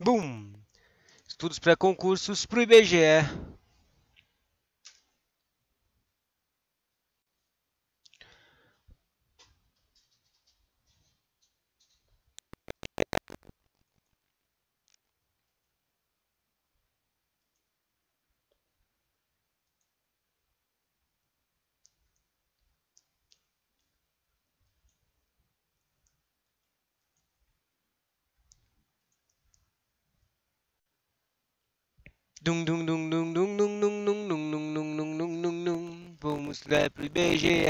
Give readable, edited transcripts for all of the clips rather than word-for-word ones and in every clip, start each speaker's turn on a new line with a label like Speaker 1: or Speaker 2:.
Speaker 1: Bum! Estudos para concursos pro IBGE. Dum dum dum dum dum dum dum dum dum dum dum dum dum dum dum. Vamos estudar pro IBGE.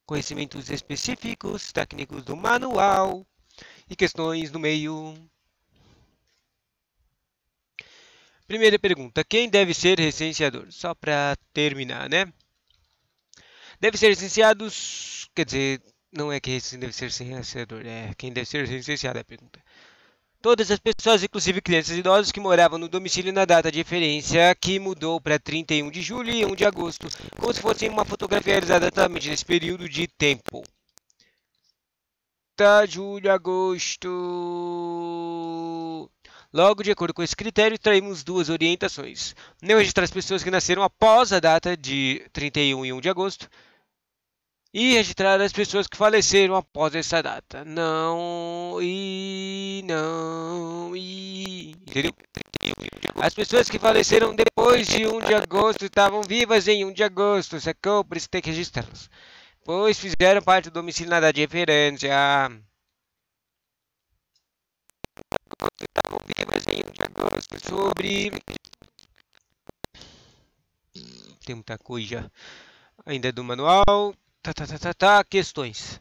Speaker 1: Conhecimentos específicos, técnicos do manual e questões no meio. Primeira pergunta: quem deve ser recenseador? Só para terminar, né? Deve ser licenciados, quer dizer, não é quem deve ser licenciador, é quem deve ser licenciado, é a pergunta. Todas as pessoas, inclusive crianças e idosos, que moravam no domicílio na data de referência, que mudou para 31 de julho e 1 de agosto, como se fosse uma fotografia realizada exatamente nesse período de tempo. Tá, julho, agosto. Logo, de acordo com esse critério, traímos duas orientações. Não registrar as pessoas que nasceram após a data de 31 e 1 de agosto, e registrar as pessoas que faleceram após essa data. Não, entendeu? As pessoas que faleceram depois de 1 de agosto estavam vivas em 1 de agosto, sacou? Por isso tem que registrá-las. Pois fizeram parte do domicílio na data de referência. Estavam vivas em 1 de agosto. Sobre... Tem muita coisa ainda do manual. Questões.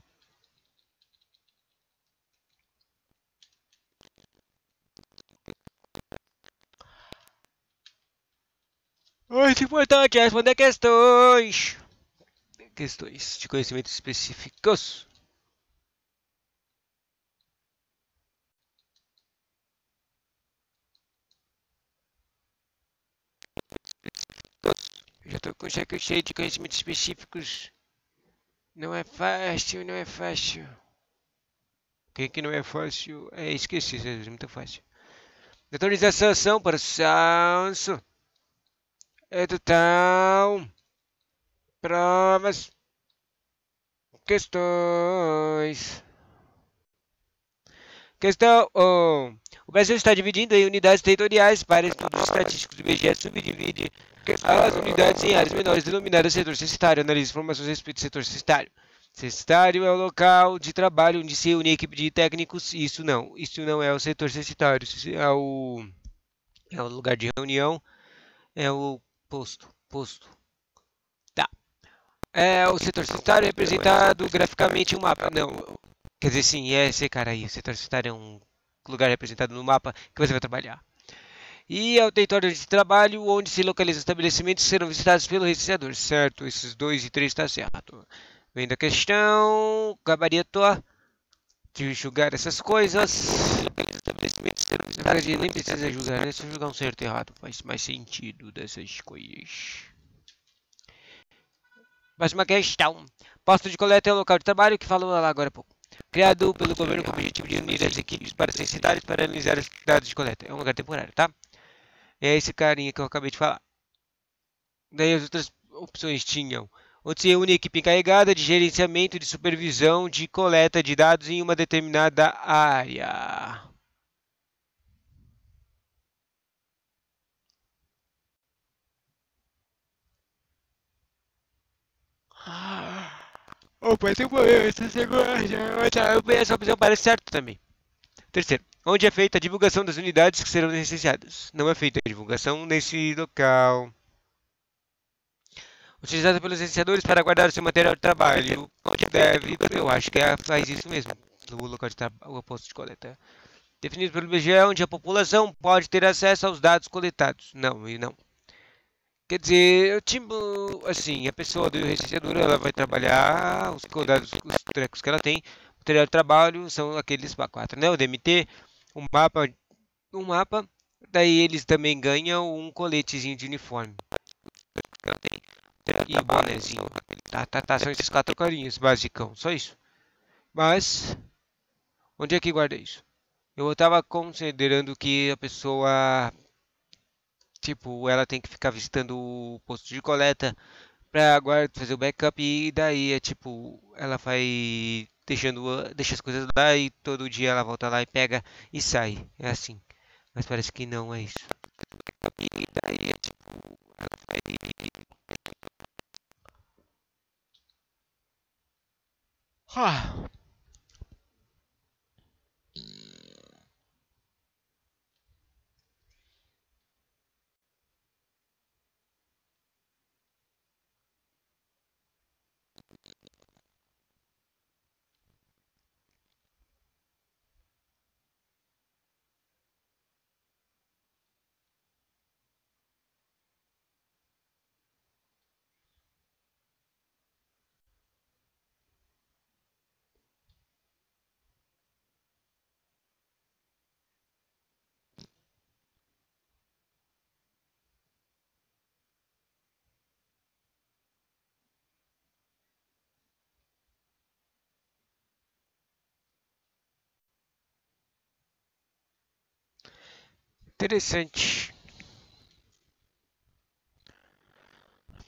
Speaker 1: Muito importante responder questões. Questões de conhecimentos específicos. Já estou com o cheque cheio de conhecimentos específicos. Não é fácil, não é fácil. O que não é fácil? É esqueci, é muito fácil. Autorização para o Sanso. É total. Provas. Questões. Questão 1. O Brasil está dividindo em unidades territoriais para estudos estatísticos. O IBGE subdivide as unidades em áreas menores denominadas setor censitário. Analise informações a respeito do setor censitário. Censitário é o local de trabalho onde se une a equipe de técnicos. Isso não é o setor censitário. É o lugar de reunião. É o posto. Tá. O setor censitário é representado graficamente em um mapa. Não, quer dizer, sim, é esse cara aí. O setor censitário é um lugar representado no mapa que você vai trabalhar. E é o território de trabalho onde se localizam estabelecimentos que serão visitados pelo recenseador, certo? Esses 2 e 3 está certo. Vem da questão, gabarito, de julgar essas coisas. Na verdade, nem precisa julgar, né? Se julgar um certo e errado, faz mais sentido dessas coisas. Próxima questão. Posto de coleta é o local de trabalho que falou lá agora há pouco. Criado pelo governo com o objetivo de unir as equipes para censidades para analisar os dados de coleta. É um lugar temporário, tá? É esse carinha que eu acabei de falar. Daí as outras opções tinham onde se une a equipe encarregada de gerenciamento e de supervisão de coleta de dados em uma determinada área. Opa, esse morreu, essa segunda. Essa opção parece certa também. Terceiro, onde é feita a divulgação das unidades que serão licenciadas? Não é feita a divulgação nesse local. Utilizada pelos licenciadores para guardar o seu material de trabalho. Onde deve, eu acho que faz isso mesmo, no local de trabalho, o posto de coleta. Definido pelo IBGE, onde a população pode ter acesso aos dados coletados. Não, e não. Quer dizer, tipo, assim, a pessoa do recenseador, ela vai trabalhar, os dados, os trecos que ela tem, o material de trabalho são aqueles quatro, né? O DMT, um mapa Daí eles também ganham um coletezinho de uniforme. E o bonezinho. Tá. São esses 4 carinhos, basicão. Só isso. Mas, onde é que guarda isso? Eu tava considerando que a pessoa, tipo, ela tem que ficar visitando o posto de coleta pra fazer o backup e daí é tipo, ela vai deixa as coisas lá e todo dia ela volta lá e pega e sai. É assim. Mas parece que não é isso. E daí é tipo, ela vai. Ah, interessante.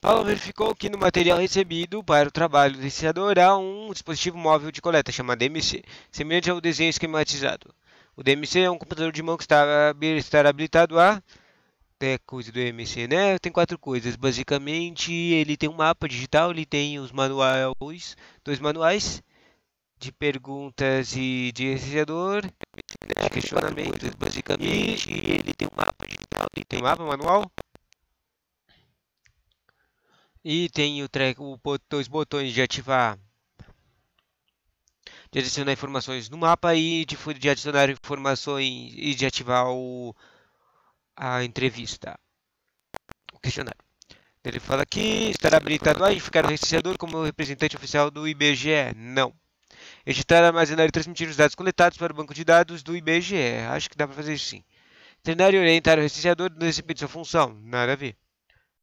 Speaker 1: Paulo verificou que no material recebido para o trabalho do licenciador há um dispositivo móvel de coleta chamado DMC, semelhante ao desenho esquematizado. O DMC é um computador de mão que está habilitado a coisa do DMC, né? Tem 4 coisas. Basicamente, ele tem um mapa digital, ele tem os manuais, 2 manuais de perguntas e de licenciador, de questionamentos, basicamente. E ele tem um mapa digital, ele tem um mapa manual. E tem os botões de ativar, de adicionar informações no mapa e de adicionar informações e de ativar a entrevista, o questionário. Ele fala que estará habilitado a identificar o recenseador como representante oficial do IBGE. Não. Editar, armazenar e transmitir os dados coletados para o banco de dados do IBGE. Acho que dá para fazer isso sim. Treinar e orientar o recenseador no desempenho de sua função. Nada a ver.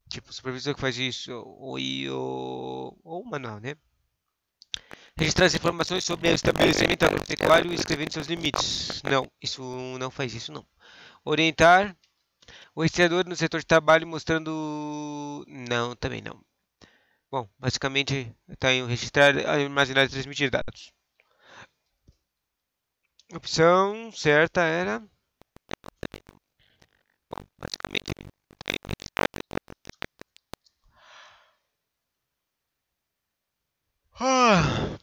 Speaker 1: Tipo, o supervisor que faz isso ou o manual, né? Registrar as informações sobre o estabelecimento agropecuário e escrevendo seus limites. Não, isso não faz isso não. Orientar o rastreador no setor de trabalho mostrando. Não, também não. Bom, basicamente está em registrar, armazenar e transmitir dados. A opção certa era. Bom, basicamente. Ah,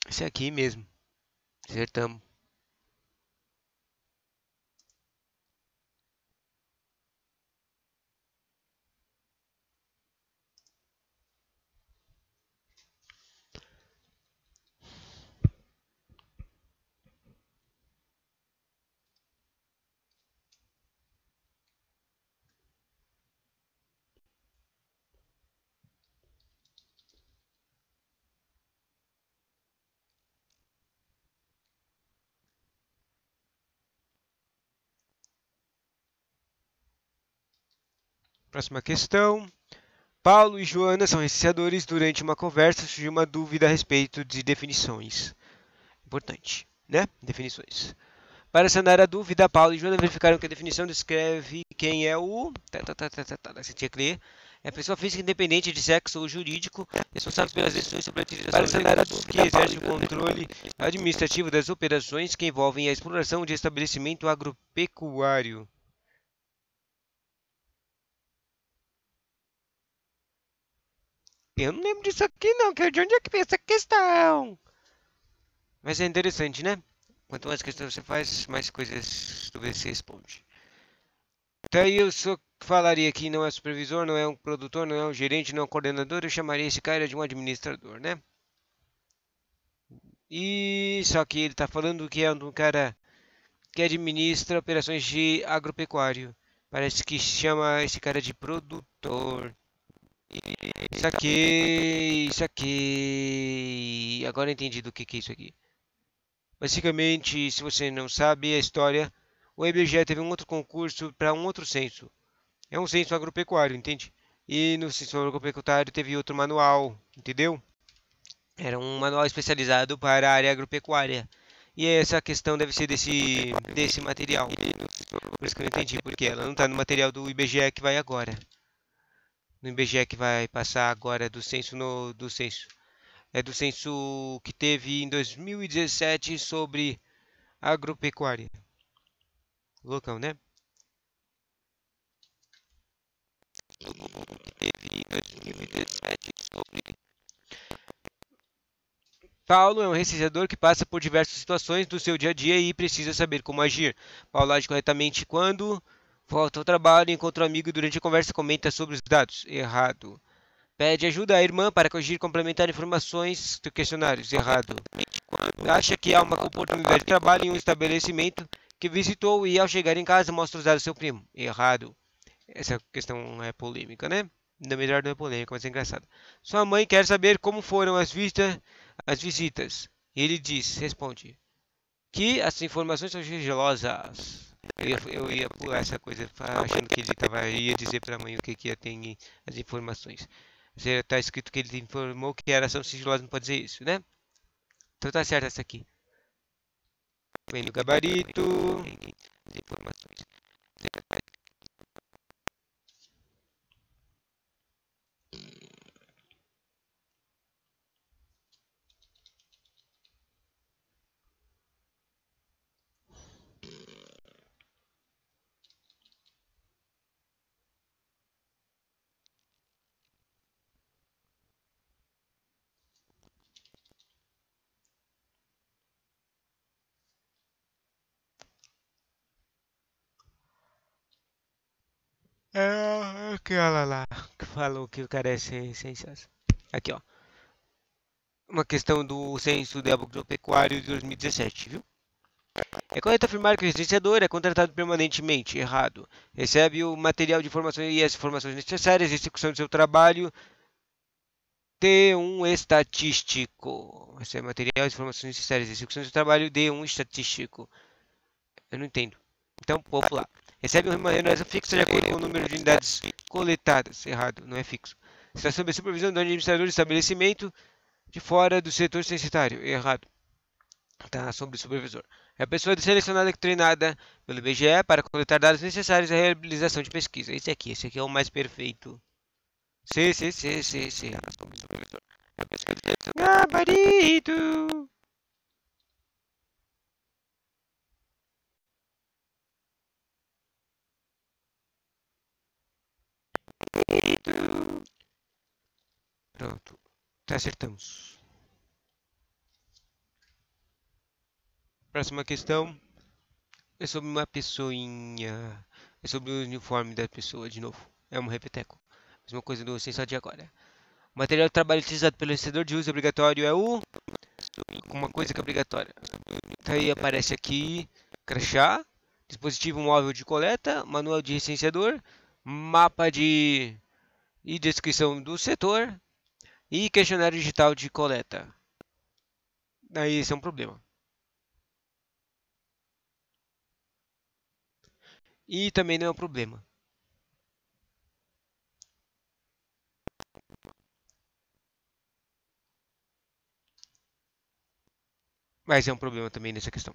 Speaker 1: esse aqui mesmo. Acertamos. Próxima questão. Paulo e Joana são recenseadores. Durante uma conversa surgiu uma dúvida a respeito de definições. Importante, né? Definições. Para sanar a dúvida, Paulo e Joana verificaram que a definição descreve quem é o. Você tinha que ler. É a pessoa física independente de sexo ou jurídico, responsável pelas decisões sobre a utilização para sanar a dúvida, que exerce o controle administrativo das operações que envolvem a exploração de estabelecimento agropecuário. Eu não lembro disso aqui não, que de onde é que vem essa questão? Mas é interessante, né? Quanto mais questões você faz, mais coisas tu vê se responde. Daí eu só falaria que não é supervisor, não é um produtor, não é um gerente, não é um coordenador, eu chamaria esse cara de um administrador, né? E só que ele está falando que é um cara que administra operações de agropecuário. Parece que chama esse cara de produtor. Isso aqui. Agora eu entendi do que é isso aqui. Basicamente, se você não sabe a história, o IBGE teve um outro concurso para um outro censo. É um censo agropecuário, entende? E no censo agropecuário teve outro manual, entendeu? Era um manual especializado para a área agropecuária. E essa questão deve ser desse material. Por isso que eu não entendi porque ela não está no material do IBGE que vai agora. No IBGE que vai passar agora do censo do censo. É do censo que teve em 2017 sobre agropecuária. Loucão, né? Teve em 2017 sobre. Paulo é um recenseador que passa por diversas situações do seu dia a dia e precisa saber como agir. Paulo age corretamente quando volta ao trabalho, encontra um amigo e durante a conversa comenta sobre os dados. Errado. Pede ajuda à irmã para corrigir e complementar informações do questionário. Errado. Acha que há uma oportunidade de trabalho em um estabelecimento que visitou e ao chegar em casa mostra os dados do seu primo. Errado. Essa questão é polêmica, né? Na melhor não é polêmica, mas é engraçada. Sua mãe quer saber como foram as visitas. Ele diz, responde, que as informações são sigilosas. Eu ia pular essa coisa, achando que ia dizer para a mãe o que ia ter as informações. Está escrito que ele informou que elas são sigilosas, não pode dizer isso, né? Então tá certo essa aqui. Vem no gabarito. As informações. É aquela lá que falou que o cara é sem senso. Aqui, ó. Uma questão do censo de agropecuário de 2017, viu? É correto afirmar que o licenciador é contratado permanentemente. Errado. Recebe o material de informações e as informações necessárias à execução do seu trabalho de um estatístico. Recebe material e informações necessárias à execução do seu trabalho de um estatístico. Eu não entendo. Então, vou pular. Recebe uma remuneração fixa de acordo com o número de unidades coletadas. Errado, não é fixo. Está sob a supervisão do administrador do estabelecimento de fora do setor censitário. Errado. Está sob o supervisor. É a pessoa selecionada e treinada pelo IBGE para coletar dados necessários à realização de pesquisa. Esse aqui é o mais perfeito. C. Está sob o supervisor. É a pessoa selecionada. Gabarito! Pronto. Tá, acertamos. Próxima questão. É sobre uma pessoinha. É sobre o uniforme da pessoa, de novo. É um repeteco. Mesma coisa do sensor de agora. O material de trabalho utilizado pelo vencedor de uso obrigatório é o. Uma coisa que é obrigatória. Então aí aparece aqui: crachá, dispositivo móvel de coleta, manual de licenciador, mapa de e descrição do setor e questionário digital de coleta. Aí esse é um problema. E também não é um problema. Mas é um problema também nessa questão.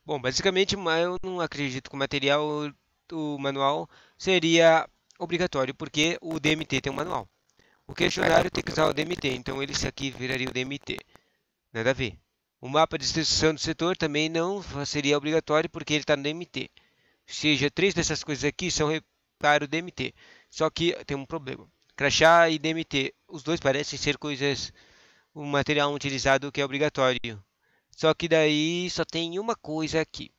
Speaker 1: Bom, basicamente, eu não acredito que o material do manual seria obrigatório, porque o DMT tem um manual. O questionário tem que usar o DMT, então ele aqui viraria o DMT. Nada a ver. O mapa de distribuição do setor também não seria obrigatório, porque ele está no DMT. Ou seja, três dessas coisas aqui são para o DMT. Só que tem um problema. Crachá e DMT, os dois parecem ser coisas, o material utilizado que é obrigatório. Só que daí só tem uma coisa aqui.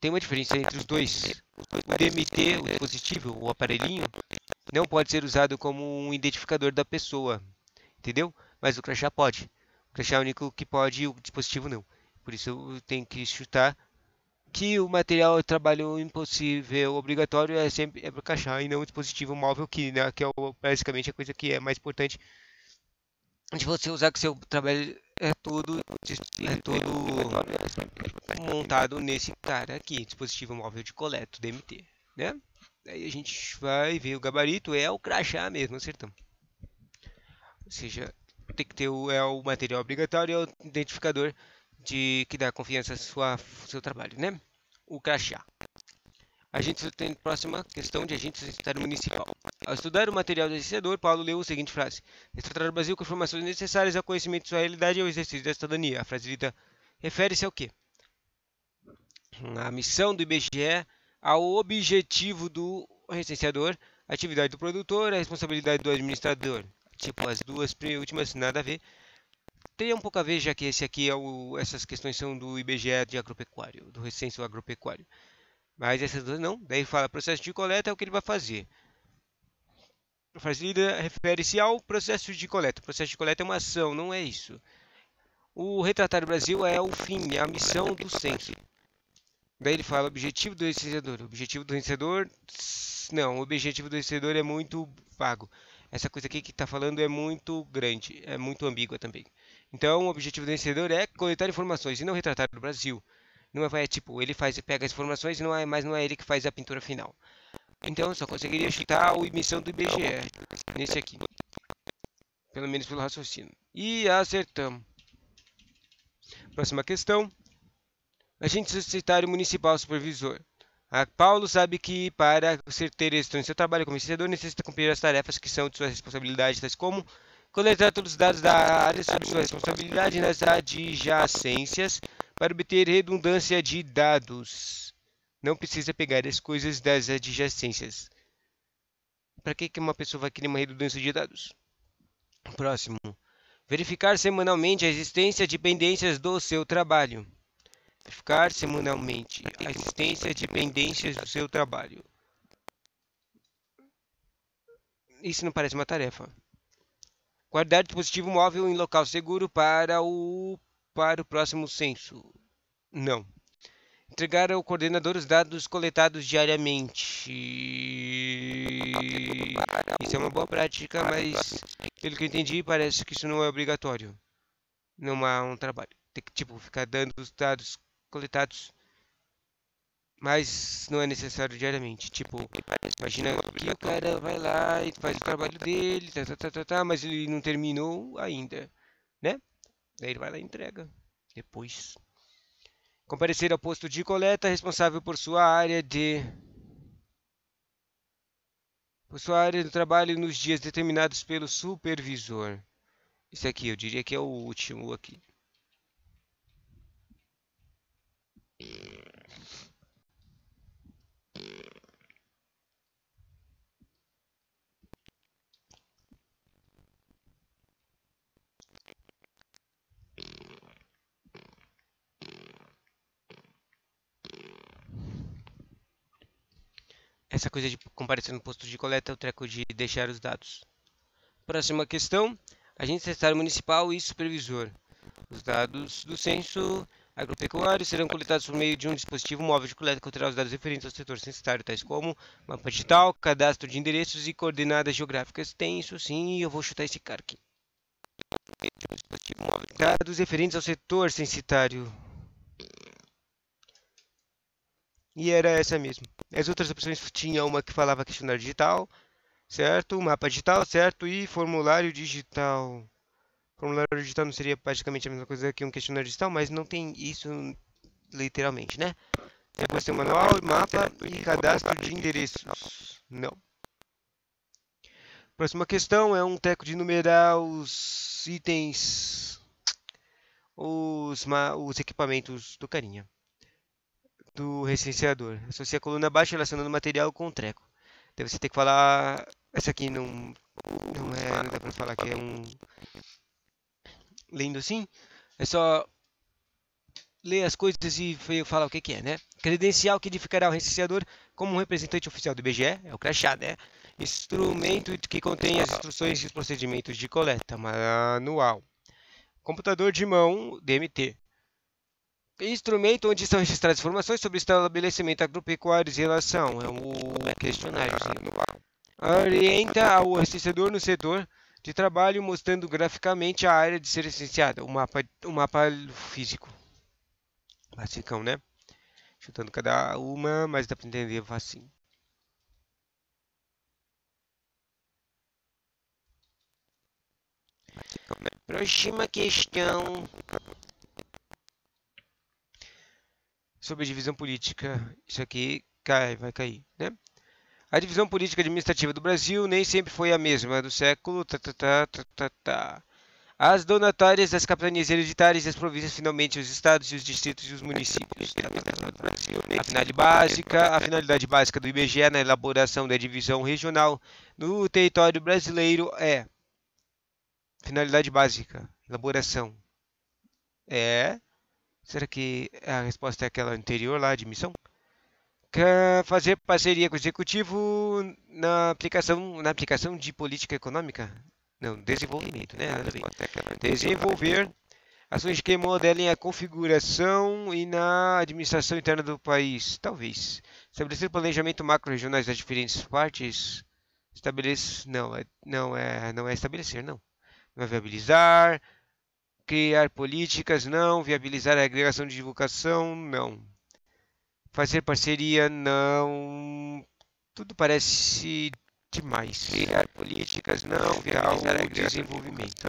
Speaker 1: Tem uma diferença entre os dois. O DMT, o dispositivo, o aparelhinho, não pode ser usado como um identificador da pessoa, entendeu? Mas o crachá pode. O crachá é o único que pode e o dispositivo não. Por isso eu tenho que chutar que o material de trabalho impossível obrigatório é sempre para crachá e não o dispositivo móvel, que é basicamente a coisa que é mais importante de você usar, que seu trabalho é todo montado nesse cara aqui, dispositivo móvel de coleta, DMT, né? Aí a gente vai ver o gabarito, é o crachá mesmo, acertamos. Ou seja, tem que ter o material obrigatório e o identificador que dá confiança ao seu trabalho, né? O crachá. Agente tem próxima questão de agente societário municipal. Ao estudar o material do licenciador, Paulo leu a seguinte frase: retratar o Brasil com informações necessárias ao conhecimento de sua realidade e ao exercício da cidadania. A frase lida refere-se ao quê? A missão do IBGE, ao objetivo do recenseador, a atividade do produtor, a responsabilidade do administrador. Tipo, as duas últimas nada a ver. Teria um pouco a ver, já que essas questões são do IBGE de agropecuário, do recenso agropecuário. Mas essas duas não. Daí fala, processo de coleta é o que ele vai fazer. A frase lida refere-se ao processo de coleta. O processo de coleta é uma ação, não é isso. O retratar o Brasil é o fim, é a missão do censo. Daí ele fala objetivo do licenciador. O objetivo do licenciador, não, o objetivo do licenciador é muito vago. Essa coisa aqui que está falando é muito grande, é muito ambígua também. Então, o objetivo do licenciador é coletar informações e não retratar o Brasil. Não é tipo, ele pega as informações, mas não é ele que faz a pintura final. Então, eu só conseguiria chutar a missão do IBGE nesse aqui. Pelo menos pelo raciocínio. E acertamos. Próxima questão. Agente societário municipal supervisor. Paulo sabe que para ter êxito em seu trabalho como vencedor necessita cumprir as tarefas que são de sua responsabilidade, tais como coletar todos os dados da área sob sua responsabilidade nas adjacências para obter redundância de dados. Não precisa pegar as coisas das adjacências. Para que uma pessoa vai querer uma redundância de dados? Próximo. Verificar semanalmente a existência de pendências do seu trabalho. Verificar semanalmente a existência de pendências do seu trabalho. Isso não parece uma tarefa. Guardar dispositivo móvel em local seguro para o próximo censo. Não. Entregar ao coordenador os dados coletados diariamente. Isso é uma boa prática, mas pelo que eu entendi, parece que isso não é obrigatório. Não há um trabalho. Tem que ficar dando os dados coletados, mas não é necessário diariamente. Imagina que o cara vai lá e faz o trabalho dele, mas ele não terminou ainda, né? Daí ele vai lá e entrega depois. Comparecer ao posto de coleta responsável por sua área de trabalho nos dias determinados pelo supervisor. Isso aqui, eu diria que é o último aqui. Essa coisa de comparecer no posto de coleta é o treco de deixar os dados. Próxima questão. Agente censitário municipal e supervisor. Os dados do censo agropecuário serão coletados por meio de um dispositivo móvel de coleta que conterá os dados referentes ao setor censitário, tais como mapa digital, cadastro de endereços e coordenadas geográficas. Tem isso sim, e eu vou chutar esse cara aqui. Dados referentes ao setor censitário. E era essa mesmo. As outras opções tinha uma que falava questionário digital, certo? Mapa digital, certo? E formulário digital. Formulário digital não seria praticamente a mesma coisa que um questionário digital, mas não tem isso literalmente, né? Depois tem o manual, mapa e cadastro de endereços. Não. Próxima questão é um teco de numerar os itens, os equipamentos do carinha, do recenseador. Associa a coluna abaixo relacionando o material com o treco. Daí você tem que falar. Essa aqui não dá pra falar que é um. Lendo assim, é só ler as coisas e falar o que é, né? Credencial que identificará o recenseador como um representante oficial do IBGE, é o crachá, né? Instrumento que contém as instruções e os procedimentos de coleta, manual. Computador de mão, DMT. Instrumento onde são registradas informações sobre estabelecimento agropecuário e relação. É um questionáriozinho. Orienta o assistidor no setor de trabalho, mostrando graficamente a área de ser licenciada. O mapa físico. Basicão, né? Chutando cada uma, mas dá para entender facinho. Próxima questão sobre divisão política. Isso aqui vai cair, né? A divisão política administrativa do Brasil nem sempre foi a mesma do século. As donatárias das capitanias hereditárias e as províncias, finalmente os estados e os distritos e os municípios. A finalidade básica do IBGE na elaboração da divisão regional no território brasileiro é finalidade básica, elaboração. É. Será que a resposta é aquela anterior lá de missão? Fazer parceria com o executivo na aplicação de política econômica? Não, desenvolvimento, né? Desenvolver ações que modelem a configuração e na administração interna do país. Talvez. Estabelecer planejamento macro-regionais das diferentes partes. Não é estabelecer, não. Não é viabilizar. Criar políticas, não. Viabilizar a agregação de divulgação, não. Fazer parceria, não. Tudo parece demais. Criar políticas, não. Viabilizar a desenvolvimento.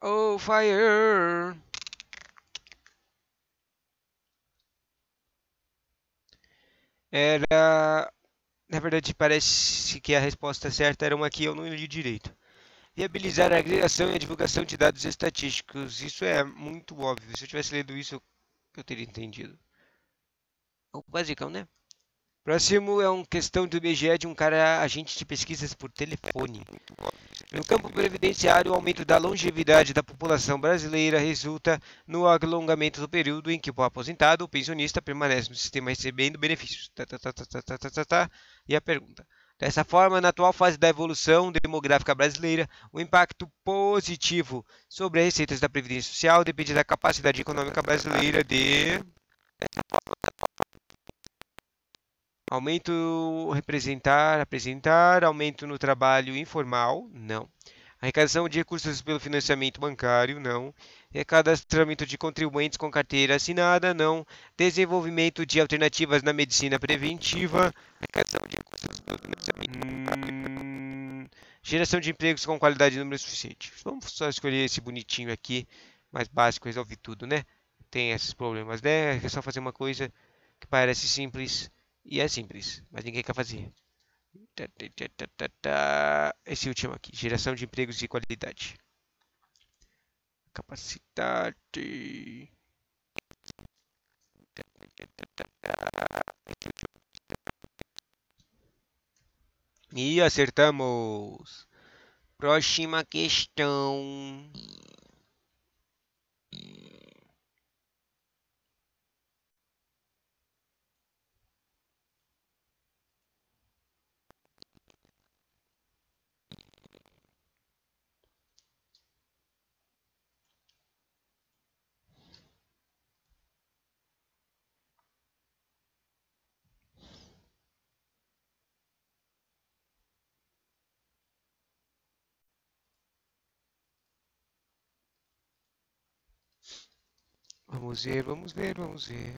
Speaker 1: Oh, fire! Era. Na verdade, parece que a resposta certa era uma que eu não li direito. Viabilizar a agregação e a divulgação de dados estatísticos. Isso é muito óbvio. Se eu tivesse lido isso, eu teria entendido. O basicão, né? Próximo é uma questão do IBGE de um cara agente de pesquisas por telefone. No campo previdenciário, o aumento da longevidade da população brasileira resulta no alongamento do período em que o aposentado ou pensionista permanece no sistema recebendo benefícios. E a pergunta: dessa forma, na atual fase da evolução demográfica brasileira, o impacto positivo sobre as receitas da Previdência Social depende da capacidade econômica brasileira de apresentar aumento no trabalho informal, não. Arrecadação de recursos pelo financiamento bancário, não. Recadastramento de contribuintes com carteira assinada, não. Desenvolvimento de alternativas na medicina preventiva. Arrecadação de recursos pelo financiamento geração de empregos com qualidade e número suficiente. Vamos só escolher esse bonitinho aqui, mais básico, resolve tudo, né? Tem esses problemas, né? É só fazer uma coisa que parece simples e é simples, mas ninguém quer fazer. Esse último aqui, geração de empregos de qualidade. Capacidade. E acertamos. Próxima questão. Vamos ver, vamos ver, vamos ver.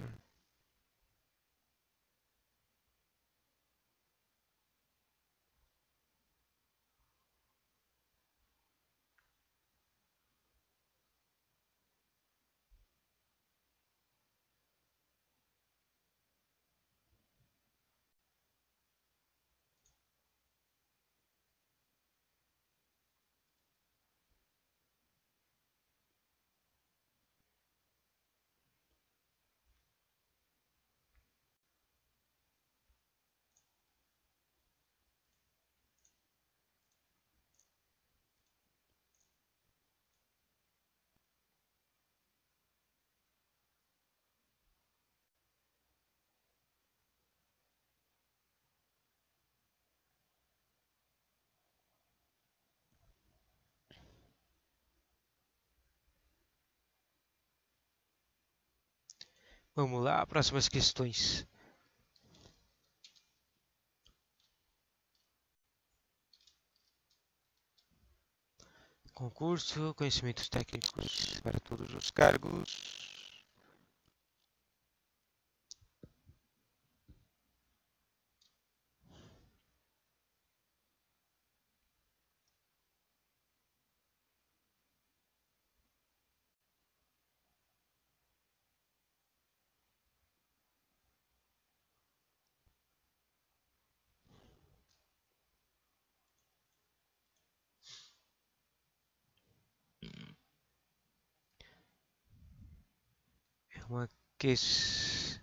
Speaker 1: Vamos lá, próximas questões. Concurso, conhecimentos técnicos para todos os cargos. É uma questões,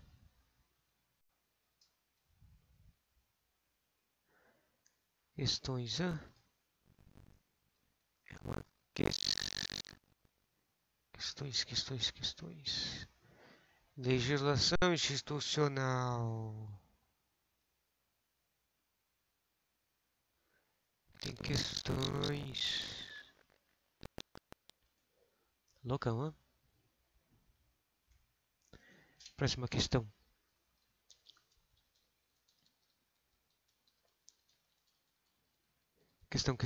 Speaker 1: é uma questões. Legislação institucional. Tem questões. Local, hein? Próxima questão. Questão.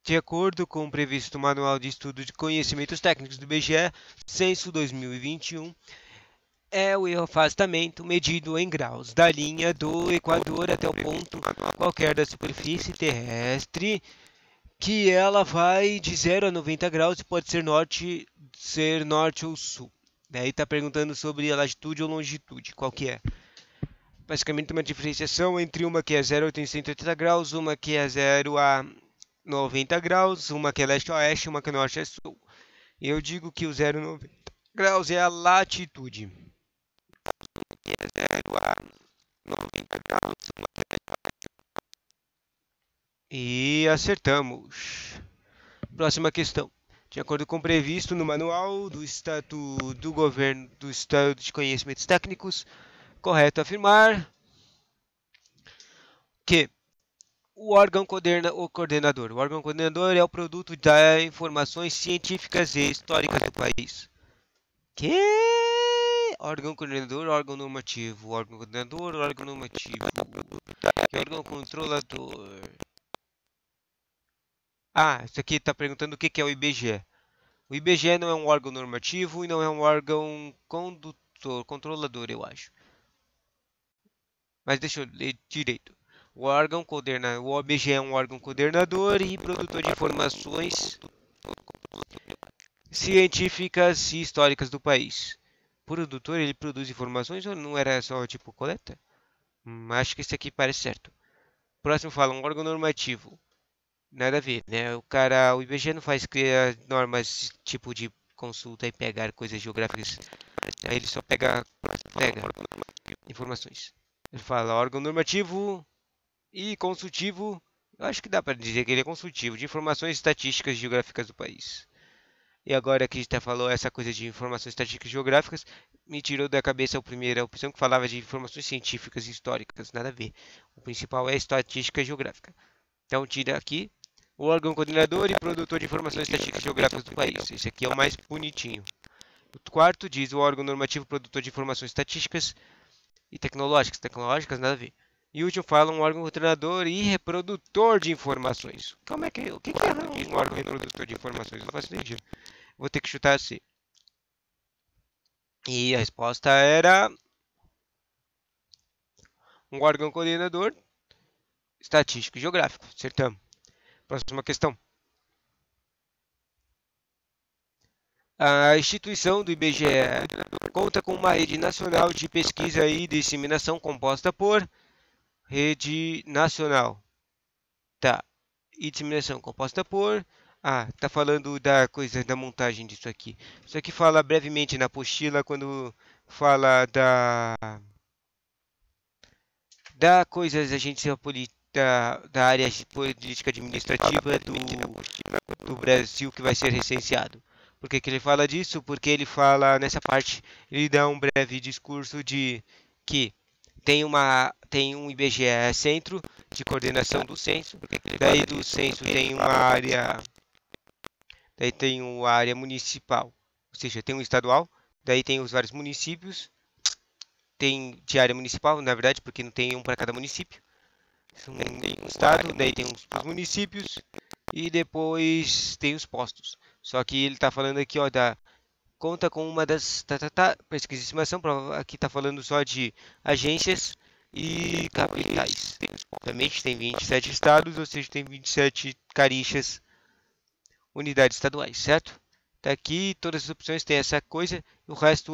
Speaker 1: De acordo com o previsto Manual de Estudo de Conhecimentos Técnicos do IBGE, Censo 2021, é o afastamento medido em graus da linha do Equador até o ponto qualquer da superfície terrestre, que ela vai de 0 a 90 graus e pode ser norte ou sul. Daí está perguntando sobre a latitude ou longitude, qual que é? Basicamente uma diferenciação entre uma que é 0 a 180 graus, uma que é 0 a 90 graus, uma que é leste a oeste, uma que é norte a sul. Eu digo que o 0 a 90 graus é a latitude. Que é 0 a 90 graus. E acertamos. Próxima questão. De acordo com o previsto no manual do Estatuto do Governo do Estado de Conhecimentos Técnicos, correto afirmar que o órgão coordenador. O órgão coordenador é o produto das informações científicas e históricas do país. Que? Órgão coordenador, órgão normativo. Órgão coordenador, órgão normativo. Que órgão controlador? Ah, isso aqui está perguntando o que é o IBGE. O IBGE não é um órgão normativo e não é um órgão controlador, eu acho. Mas deixa eu ler direito. O IBGE é um órgão coordenador e produtor de informações científicas e históricas do país. Produtor, ele produz informações ou não era só tipo coleta? Acho que esse aqui parece certo. Próximo fala um órgão normativo. Nada a ver, né? O IBGE não faz criar normas tipo de consulta e pegar coisas geográficas. Aí ele só pega informações. Ele fala órgão normativo e consultivo. Eu acho que dá para dizer que ele é consultivo de informações estatísticas e geográficas do país. E agora que a gente falou essa coisa de informações estatísticas e geográficas, me tirou da cabeça a primeira opção que falava de informações científicas e históricas. Nada a ver. O principal é estatística e geográfica. Então tira aqui o órgão coordenador e produtor de informações estatísticas e geográficas do país. Esse aqui é o mais bonitinho. O quarto diz o órgão normativo produtor de informações estatísticas e tecnológicas. Tecnológicas, nada a ver. E o último fala um órgão coordenador e reprodutor de informações. Como é que o que é um órgão reprodutor de informações? Não faço ideia. Vou ter que chutar assim. E a resposta era um órgão coordenador estatístico e geográfico. Acertamos. Próxima questão. A instituição do IBGE conta com uma rede nacional de pesquisa e disseminação composta por rede nacional. Tá. E disseminação composta por... Ah, tá falando da coisa da montagem disso aqui. Isso aqui fala brevemente na apostila quando fala da coisas da agência da área política administrativa do Brasil que vai ser recenseado. Por que ele fala disso? Porque ele fala nessa parte, ele dá um breve discurso de que tem um IBGE Centro de Coordenação do Censo, daí do censo tem uma área municipal, ou seja, tem um estadual, daí tem os vários municípios, tem de área municipal, na verdade, porque não tem um para cada município. Tem um estado, daí tem os municípios e depois tem os postos. Só que ele está falando aqui, ó, conta com uma das pesquisa de estimação, aqui está falando só de agências e capitais. Obviamente tem 27 estados, ou seja, tem 27 carixas, unidades estaduais, certo? Tá aqui, todas as opções têm essa coisa, e o resto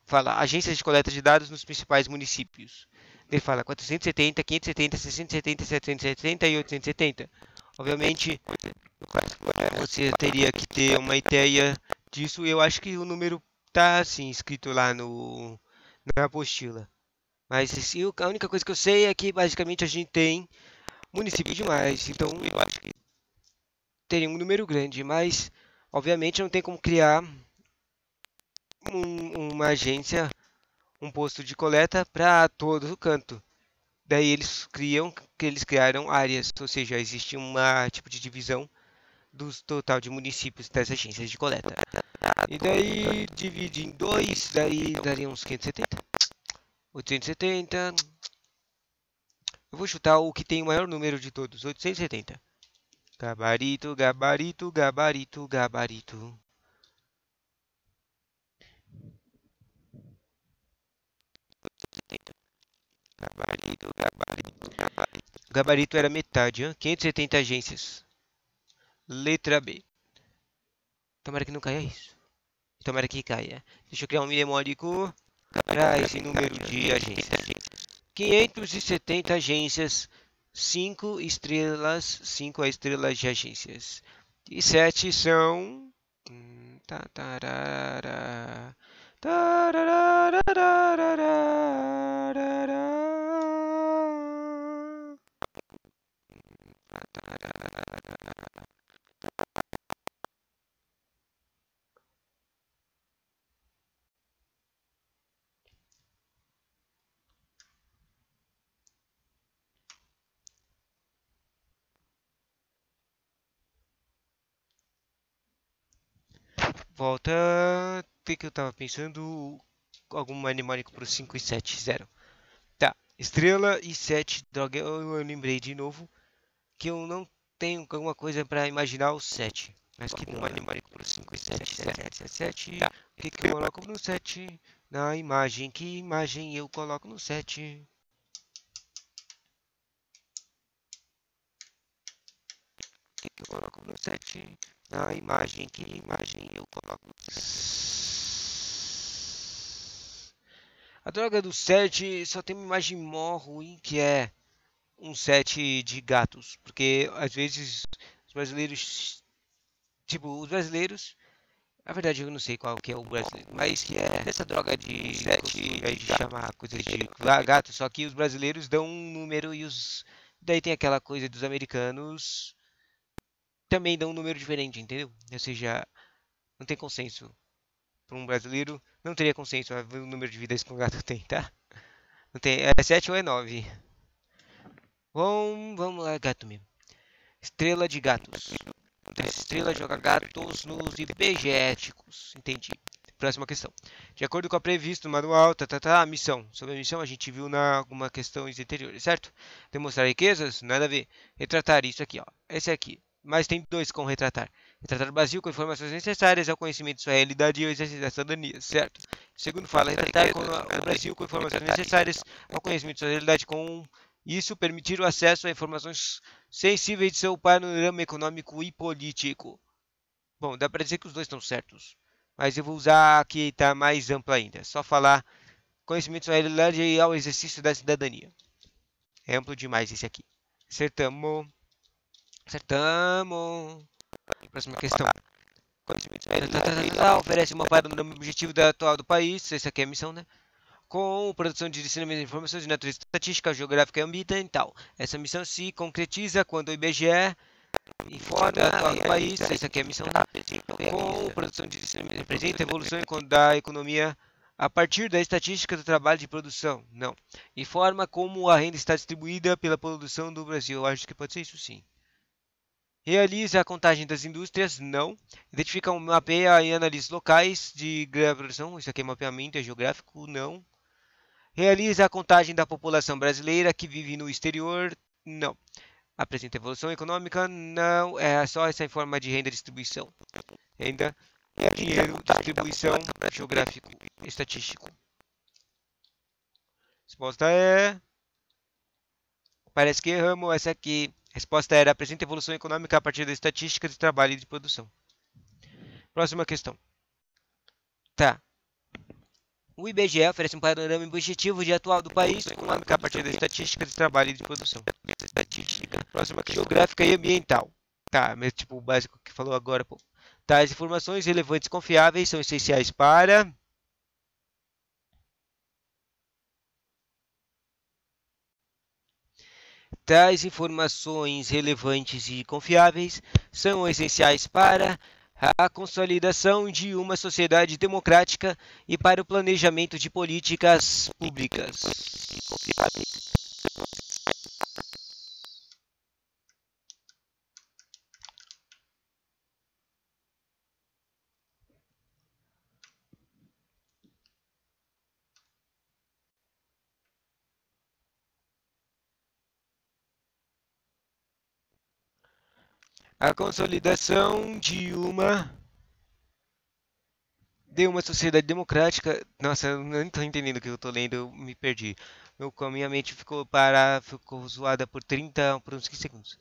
Speaker 1: fala agências de coleta de dados nos principais municípios. Ele fala 470, 570, 670, 770 e 870. Obviamente, você teria que ter uma ideia disso. Eu acho que o número tá assim escrito lá na apostila. Mas assim, a única coisa que eu sei é que basicamente a gente tem município demais. Então eu acho que teria um número grande, mas obviamente não tem como criar uma agência, um posto de coleta para todo o canto. Daí eles criaram áreas, ou seja, existe uma tipo de divisão do total de municípios das agências de coleta. E daí divide em dois, daí daria uns 570, 870. Eu vou chutar o que tem o maior número de todos, 870. Gabarito, gabarito, gabarito, gabarito. Gabarito, gabarito, gabarito. O gabarito era metade, hein? 570 agências. Letra B. Tomara que não caia isso. Tomara que caia. Deixa eu criar um mnemônico para esse número de agências. 570 agências, 5 estrelas, 5 estrelas de agências. E 7 são. Tararara, tararara. Volta. O que eu tava pensando? Algum mnemônico para 5 e 7, 0. Tá, estrela e 7. Droga, eu lembrei de novo que eu não tenho alguma coisa para imaginar o 7. Mas que não é mnemônico para 5 e 7, 7, 7. O que eu coloco no 7? Na imagem, que imagem eu coloco no 7? O que eu coloco no 7? Na imagem, que imagem eu coloco no 7? A droga do 7 só tem uma imagem mó ruim que é um 7 de gatos. Porque às vezes os brasileiros. Tipo, os brasileiros. Na verdade eu não sei qual que é o brasileiro. Mas que é essa droga de 7 de chamar coisas de gato. Só que os brasileiros dão um número e os. Daí tem aquela coisa dos americanos. Também dão um número diferente, entendeu? Ou seja, não tem consenso. Para um brasileiro, não teria consenso o número de vidas que um gato tem, tá? Não tem, é 7 ou é 9. Vamos lá, gato mesmo. Estrela de gatos. Estrela joga gatos nos IBGéticos. Entendi. Próxima questão. De acordo com a previsto no manual, missão. Sobre a missão a gente viu na algumas questões anteriores, certo? Demonstrar riquezas? Nada a ver. Retratar isso aqui, ó. Esse aqui. Mas tem dois com retratar. Retratar o Brasil com informações necessárias ao conhecimento de sua realidade e ao exercício da cidadania, certo? Segundo fala, retratar o Brasil com informações necessárias ao conhecimento de sua realidade com isso permitir o acesso a informações sensíveis de seu panorama econômico e político. Bom, dá para dizer que os dois estão certos. Mas eu vou usar aqui, tá mais amplo ainda. Só falar conhecimento de sua realidade e ao exercício da cidadania. É amplo demais esse aqui. Acertamos. Acertamos. Próxima questão. Oferece uma panorama objetivo da atual do país. Essa aqui é a missão, né? com produção de disseminamento de informações de natureza estatística, geográfica e ambiental. Essa missão se concretiza quando o IBGE informa o país, essa aqui é a missão, com produção de disseminamento, representa a evolução da economia a partir da estatística do trabalho de produção. Não. Informa como a renda está distribuída pela produção do Brasil. Eu acho que pode ser isso sim. Realiza a contagem das indústrias? Não. Identifica, mapeia e analisa locais de produção. Isso aqui é mapeamento, é geográfico? Não. Realiza a contagem da população brasileira que vive no exterior? Não. Apresenta evolução econômica? Não. É só essa forma de renda e distribuição. Renda, dinheiro, distribuição, geográfico, estatístico. Resposta é... Parece que erramos essa aqui. A resposta era: apresenta evolução econômica a partir da estatística de trabalho e de produção. Próxima questão. Tá. O IBGE oferece um panorama objetivo de atual do país econômica a partir da estatística de trabalho e de produção. Próxima questão. Geográfica e ambiental. Tá, mas tipo o básico que falou agora, pô. Tais informações relevantes e confiáveis são essenciais para... Tais informações relevantes e confiáveis são essenciais para a consolidação de uma sociedade democrática e para o planejamento de políticas públicas. A consolidação de uma sociedade democrática. Nossa, eu não estou entendendo o que eu estou lendo, eu me perdi. A minha mente ficou zoada por uns 15 segundos.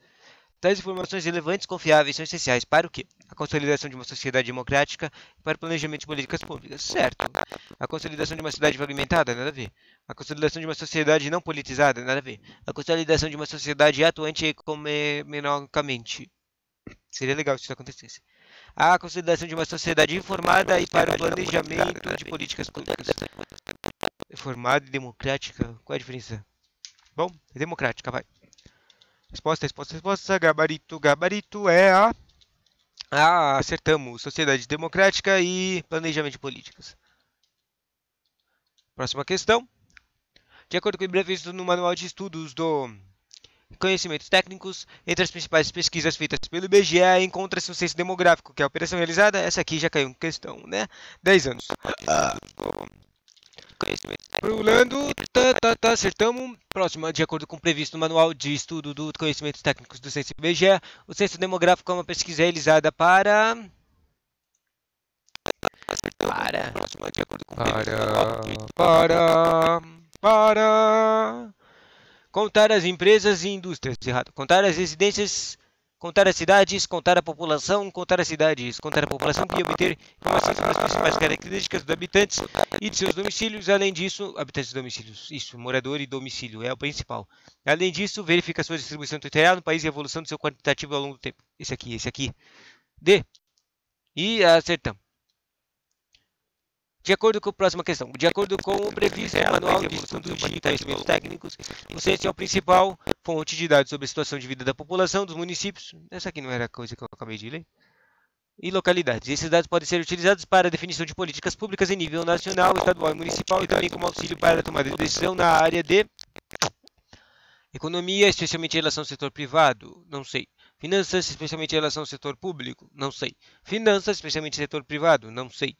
Speaker 1: Tais informações relevantes e confiáveis são essenciais para o quê? A consolidação de uma sociedade democrática e para o planejamento de políticas públicas. Certo. A consolidação de uma cidade pavimentada? Nada a ver. A consolidação de uma sociedade não politizada? Nada a ver. A consolidação de uma sociedade atuante economicamente? Seria legal se isso acontecesse. A consolidação de uma sociedade informada e para o planejamento de políticas públicas. Informada e democrática? Qual é a diferença? Bom, é democrática, vai. Resposta. Gabarito é a... acertamos. Sociedade democrática e planejamento de políticas. Próxima questão. De acordo com o previsto no Manual de Estudos do Conhecimentos Técnicos, entre as principais pesquisas feitas pelo IBGE encontra-se um censo demográfico, que é a operação realizada. Essa aqui já caiu em questão, né? 10 anos. Pulando, acertamos. Próxima, de acordo com o previsto no Manual de Estudo dos Conhecimentos Técnicos do Censo IBGE, o censo demográfico é uma pesquisa realizada para... contar as empresas e indústrias, errado. Contar as residências, contar as cidades, contar a população, contar as cidades, contar a população e obter informações sobre as principais características dos habitantes e de seus domicílios. Além disso, habitantes e domicílios, isso, morador e domicílio, é o principal. Além disso, verifica a sua distribuição territorial no país e a evolução do seu quantitativo ao longo do tempo. Esse aqui. D. E acertamos. De acordo com a próxima questão, de acordo com o previsto no Manual de Estudos de Conhecimentos Técnicos, o censo é a principal fonte de dados sobre a situação de vida da população dos municípios. Essa aqui não era a coisa que eu acabei de ler. E localidades. Esses dados podem ser utilizados para a definição de políticas públicas em nível nacional, estadual e municipal e também como auxílio para a tomada de decisão na área de economia, especialmente em relação ao setor privado. Não sei. Finanças, especialmente em relação ao setor público. Não sei. Finanças, especialmente no setor privado. Não sei.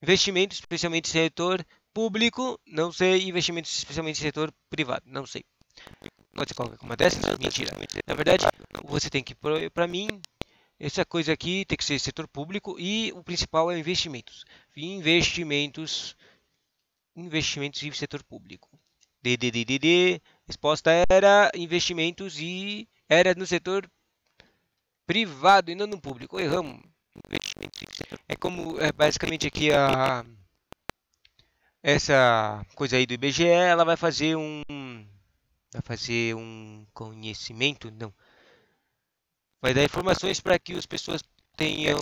Speaker 1: Investimentos, especialmente no setor público, não sei. Investimentos, especialmente no setor privado, não sei. Pode ser qualquer uma dessas? Mentira. Na verdade, você tem que, para mim, essa coisa aqui tem que ser setor público e o principal é investimentos. Investimentos e setor público. Resposta era investimentos e era no setor privado e não no público. Erramos. É como, basicamente aqui essa coisa aí do IBGE, ela vai fazer um conhecimento, não. Vai dar informações para que as pessoas tenham,